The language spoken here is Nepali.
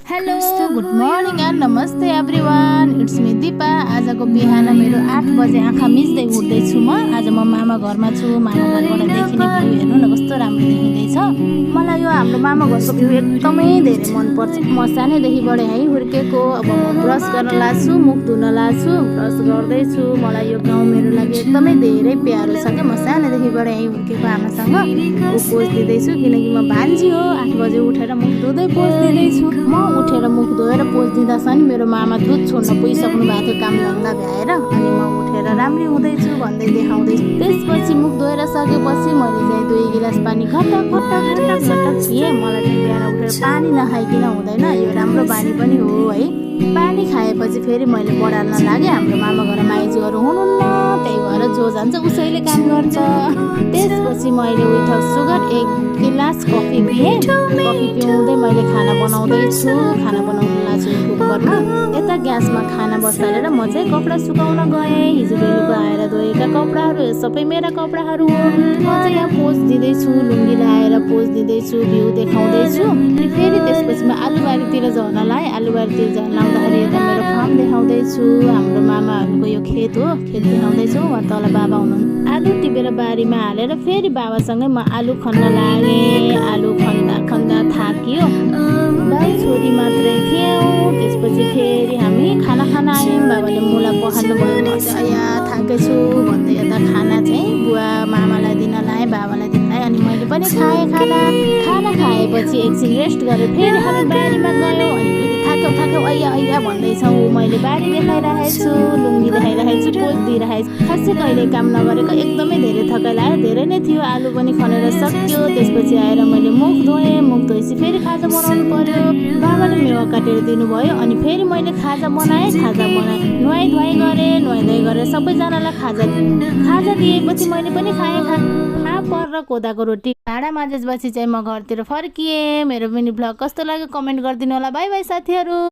हेलो गुड मर्निङ एन्ड नमस्ते एभ्रिवान, इट्स मी दिपा। आजको बिहान मेरो 8 बजे आँखा मिच्दै उठ्दैछु म। आज म मामा घरमा छु। मामा घरबाट देखिने भ्यू हेर्नु न कस्तो राम्रो देखिँदैछ। मलाई यो हाम्रो मामा घरको भ्यू एकदमै धेरै मनपर्छ। म सानैदेखिबाट यहीँ हुर्केको। अब म ब्रस गर्न लाग्छु, मुख धुन लाग्छु, ब्रस गर्दैछु। मलाई यो गाउँ मेरो लागि एकदमै धेरै प्यारो छ क्या। म सानैदेखिबाट यहीँ हुर्केको आमासँग पोज दिँदैछु, किनकि म भान्जी हो। 8 बजे उठेर मुख धुँदै पोज दिँदैछु। म उठेर मुख धोएर पोज दिँदासम्म मेरो मामा दुध छोड्न पुगिसक्नु भएको थियो कामधन्दा भ्याएर। अनि म उठेर राम्री हुँदैछु भन्दै देखाउँदैछु। त्यसपछि मुख धोएर सकेपछि मैले चाहिँ 2 गिलास पानी घटक घटक घटक घटक पिएँ। मलाई चाहिँ बिहान उठेर पानी नखाइकन हुँदैन, यो राम्रो बानी पनि हो है। पानी खाएपछि फेरि मैले बढाल्न लागेँ। हाम्रो मामा घर माइजूहरू हुनुहुन्न, त्यही भएर जो जान्छ उसैले काम गर्छ। त्यसपछि मैले विथआउट सुगर 1 गिलास कफी पिएँ। कफी पिउँदै मैले खाना बनाउँदैछु। खाना बनाउन लाग्छु कुकरमा। यता ग्यासमा खाना बसालेर म चाहिँ कपडा सुकाउन गएँ। हिजो बेलुका आएर धोएका कपडाहरू सबै मेरा कपडाहरू हो। म चाहिँ यहाँ पोज दिँदैछु, लुङ्गी लगाएर पोज दिँदैछु, भ्यू देखाउँदैछु। अनि फेरि त्यसपछि म आलुबारीतिर झर्न लाएँ। आलुबारीतिर झर्न लाउँदाखेरि यता मेरो फार्म देखाउँदैछु। हाम्रो मामाहरूको यो खेत हो, खेत देखाउँदैछु। उहाँ तल बाबा हुनुहुन्छ। आलु टिपेर बारीमा हालेर फेरि बाबासँगै म आलु खन्न लागेँ। आलु खन्दा खन्दा थाकियो। दाइ छोरी मात्रै थियौँ। त्यसपछि फेरि हामी खाना खान आयौँ। बाबाले मुला पखाल्नु भयो। म चाहिँ अया थाकेछु भन्दै यता खाना चाहिँ बुवा मामालाई दिन लाएँ, बाबालाई दिन लाएँ। अनि मैले पनि खाएँ। खाना खाएपछि एकछिन रेस्ट गरेर फेरि हामी बारीमा गयौँ। अनि फेरि थाक्यौ थाक्यौ अया अया भन्दैछौँ। मैले बारी देखाइरहेको छु, लुङ्गी देखाइरहेको छु, पोज दिइरहेको छु। खासै कहिले काम नगरेको एकदमै धेरै थकाइ लाग्यो। धेरै नै थियो। आलु पनि खनेर सक्यो। त्यसपछि आएर मैले मुख धोएँ। मुख धोएपछि फेरि खाजा बनाउनु पर्यो। बाबाले मेवा काटेर दिनुभयो। अनि फेरि मैले खाजा बनाएँ। नुहाइ धुवाइ गरेँ। सबैजनालाई खाजा दिएपछि मैले पनि खाएँ। फापर र कोदाको रोटी भाँडा माझेपछि चाहिँ म घरतिर फर्किएँ। मेरो मिनी भ्लग कस्तो लाग्यो कमेन्ट गरिदिनु होला। बाई बाई साथीहरू।